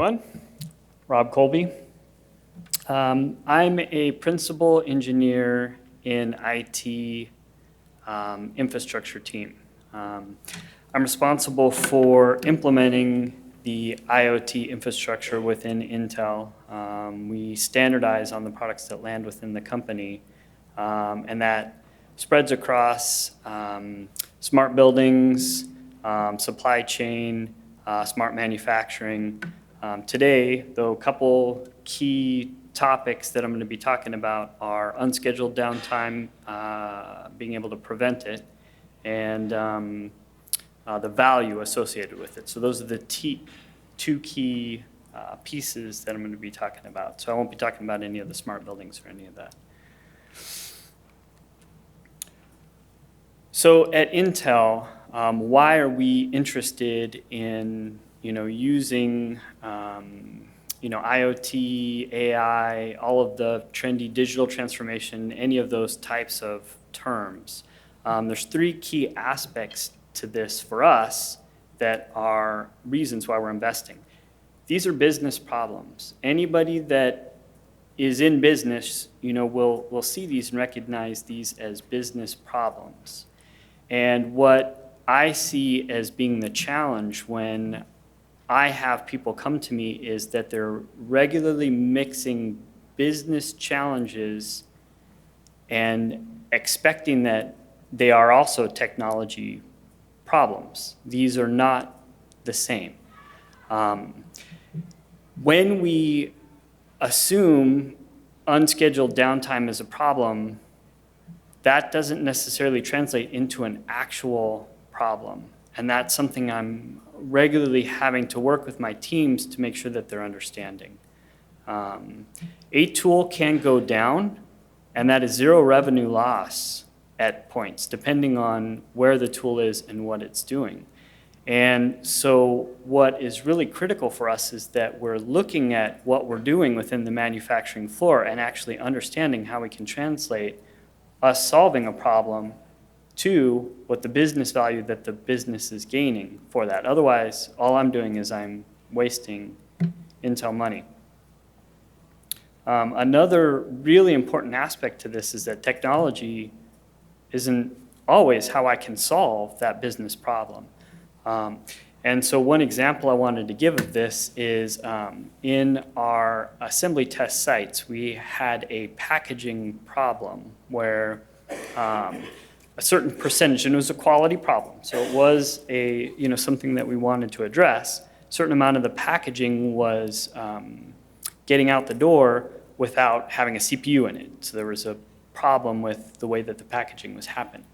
everyone. Rob Colby. I'm a principal engineer in IT infrastructure team. I'm responsible for implementing the IoT infrastructure within Intel. We standardize on the products that land within the company, and that spreads across smart buildings, supply chain, smart manufacturing. Today, though, a couple key topics that I'm going to be talking about are unscheduled downtime, being able to prevent it, and the value associated with it. So those are the two key pieces that I'm going to be talking about. So I won't be talking about any of the smart buildings or any of that. So at Intel, why are we interested in using IoT, AI, all of the trendy digital transformation, any of those types of terms? There's three key aspects to this for us that are reasons why we're investing. These are business problems. Anybody that is in business, will see these and recognize these as business problems. And what I see as being the challenge when I have people come to me is that they're regularly mixing business challenges and expecting that they are also technology problems. These are not the same. When we assume unscheduled downtime is a problem, that doesn't necessarily translate into an actual problem. And that's something I'm regularly having to work with my teams to make sure that they're understanding. A tool can go down, and that is zero revenue loss at points, depending on where the tool is and what it's doing. And so what is really critical for us is that we're looking at what we're doing within the manufacturing floor and actually understanding how we can translate us solving a problem to what the business value that the business is gaining for that. Otherwise, all I'm doing is I'm wasting Intel money. Another really important aspect to this is that technology isn't always how I can solve that business problem. And so one example I wanted to give of this is in our assembly test sites, we had a packaging problem where a certain percentage, and it was a quality problem, so it was something that we wanted to address. A certain amount of the packaging was getting out the door without having a CPU in it. So there was a problem with the way that the packaging was happening.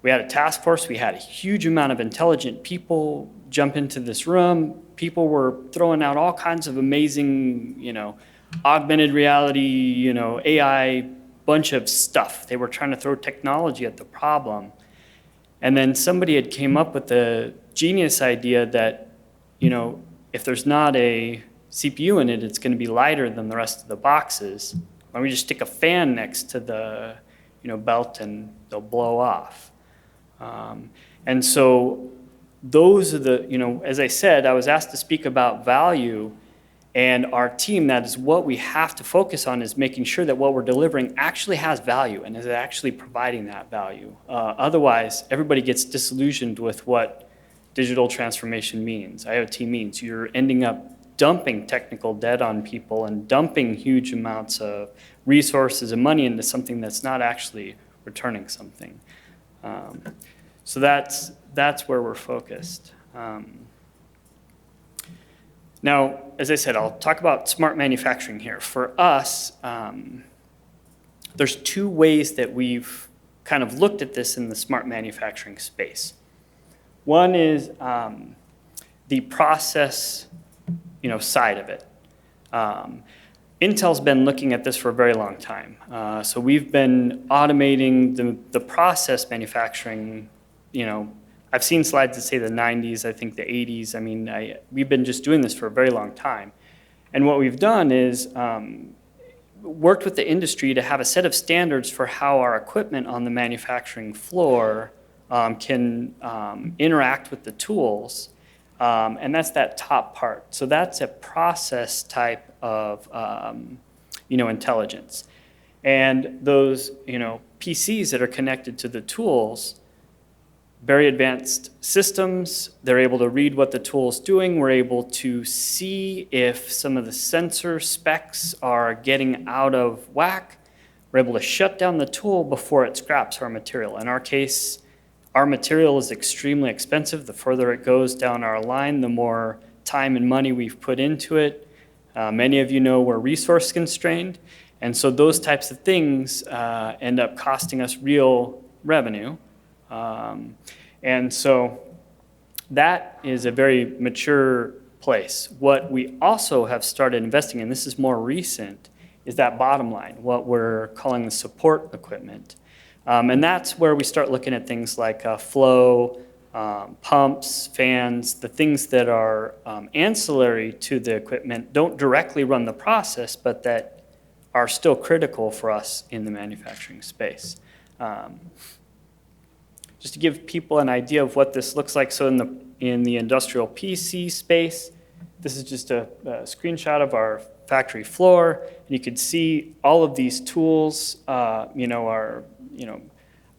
We had a task force. We had a huge amount of intelligent people jump into this room. People were throwing out all kinds of amazing, augmented reality, AI, bunch of stuff. They were trying to throw technology at the problem. And then somebody had came up with the genius idea that, if there's not a CPU in it, it's going to be lighter than the rest of the boxes. Why don't we just stick a fan next to the, belt and they'll blow off. And so those are the, as I said, I was asked to speak about value, and our team, that is what we have to focus on, is making sure that what we're delivering actually has value and is actually providing that value. Otherwise, everybody gets disillusioned with what digital transformation means, IoT means. You're ending up dumping technical debt on people and dumping huge amounts of resources and money into something that's not actually returning something. So that's where we're focused. Now, as I said, I'll talk about smart manufacturing here. For us, there's two ways that we've kind of looked at this in the smart manufacturing space. One is the process, side of it. Intel's been looking at this for a very long time. So we've been automating the process manufacturing, I've seen slides that say the 90s, I think the 80s. I mean, we've been just doing this for a very long time. And what we've done is worked with the industry to have a set of standards for how our equipment on the manufacturing floor can interact with the tools And that's that top part. So that's a process type of intelligence. And those PCs that are connected to the tools, very advanced systems, they're able to read what the tool's doing. We're able to see if some of the sensor specs are getting out of whack. We're able to shut down the tool before it scraps our material. In our case, our material is extremely expensive. The further it goes down our line, the more time and money we've put into it. Many of you know we're resource constrained, and so those types of things end up costing us real revenue. And so that is a very mature place. What we also have started investing in, this is more recent, is that bottom line, what we're calling the support equipment. And that's where we start looking at things like flow, pumps, fans, the things that are ancillary to the equipment, don't directly run the process, but that are still critical for us in the manufacturing space. Just to give people an idea of what this looks like, so in the industrial PC space, this is just a screenshot of our factory floor, and you can see all of these tools, are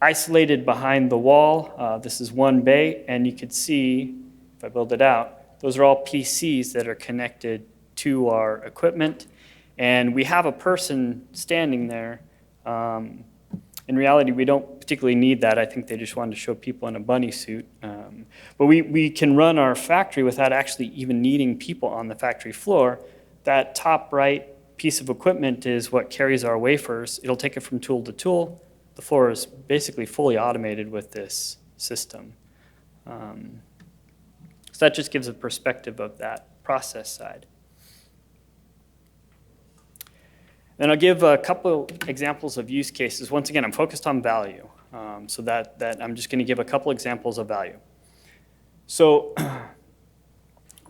isolated behind the wall. This is one bay, and you can see, if I build it out, those are all PCs that are connected to our equipment, and we have a person standing there. In reality, we don't particularly need that. I think they just wanted to show people in a bunny suit. But we can run our factory without actually even needing people on the factory floor. That top right piece of equipment is what carries our wafers. It'll take it from tool to tool. The floor is basically fully automated with this system. So that just gives a perspective of that process side. Then I'll give a couple examples of use cases. Once again, I'm focused on value. So that I'm just going to give a couple examples of value. So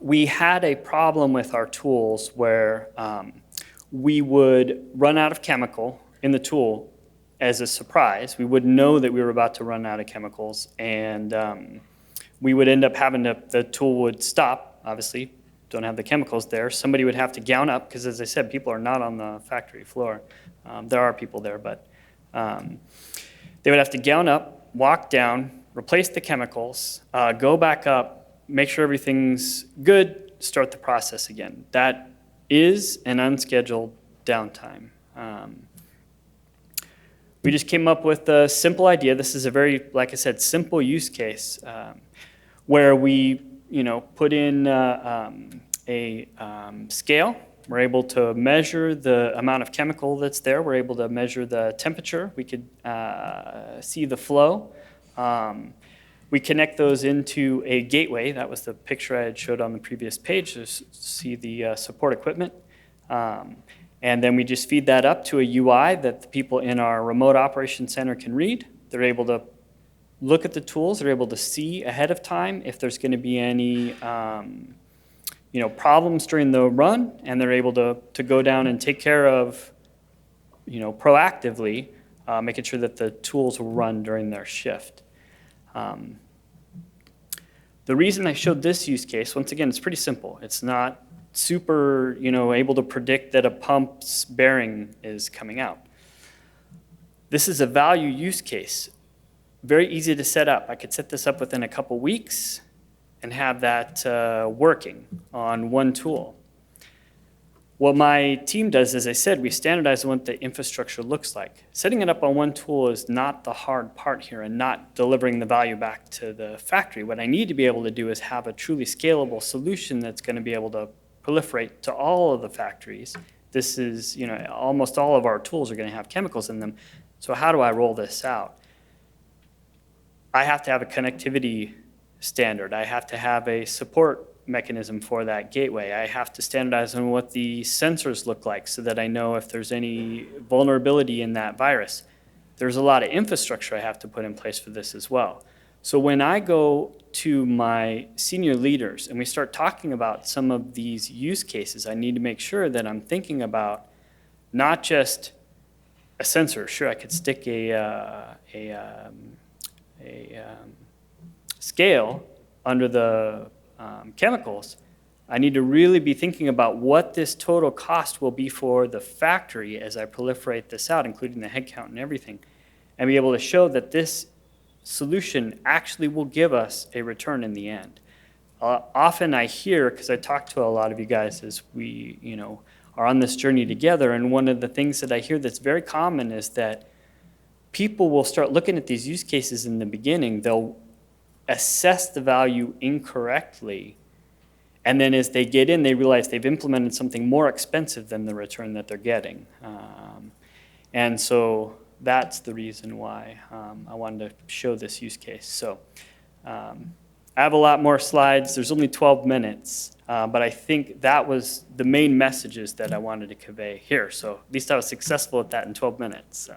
we had a problem with our tools where we would run out of chemical in the tool as a surprise. We would know that we were about to run out of chemicals, and we would end up having the tool would stop, obviously, don't have the chemicals there. Somebody would have to gown up, because as I said, people are not on the factory floor. There are people there, but they would have to gown up, walk down, replace the chemicals, go back up, make sure everything's good, start the process again. That is an unscheduled downtime. We just came up with a simple idea. This is a very, like I said, simple use case where we put in a scale. We're able to measure the amount of chemical that's there. We're able to measure the temperature. We could see the flow. We connect those into a gateway. That was the picture I had showed on the previous page to see the support equipment. And then we just feed that up to a UI that the people in our remote operation center can read. They're able to look at the tools. They're able to see ahead of time if there's going to be any problems during the run, and they're able to go down and take care of, proactively, making sure that the tools will run during their shift. The reason I showed this use case, once again, it's pretty simple. It's not super, able to predict that a pump's bearing is coming out. This is a value use case. Very easy to set up. I could set this up within a couple weeks and have that working on one tool. What my team does, as I said, we standardize what the infrastructure looks like. Setting it up on one tool is not the hard part here and not delivering the value back to the factory. What I need to be able to do is have a truly scalable solution that's going to be able to proliferate to all of the factories. This is, almost all of our tools are going to have chemicals in them. So how do I roll this out? I have to have a connectivity standard. I have to have a support mechanism for that gateway. I have to standardize on what the sensors look like so that I know if there's any vulnerability in that virus. There's a lot of infrastructure I have to put in place for this as well. So when I go to my senior leaders and we start talking about some of these use cases, I need to make sure that I'm thinking about not just a sensor. Sure, I could stick a scale under the chemicals, I need to really be thinking about what this total cost will be for the factory as I proliferate this out, including the headcount and everything, and be able to show that this solution actually will give us a return in the end. Often I hear, because I talk to a lot of you guys as we, are on this journey together, and one of the things that I hear that's very common is that people will start looking at these use cases in the beginning. They'll assess the value incorrectly, and then as they get in, they realize they've implemented something more expensive than the return that they're getting. And so that's the reason why I wanted to show this use case. So I have a lot more slides. There's only 12 minutes, but I think that was the main messages that I wanted to convey here. So at least I was successful at that in 12 minutes. So.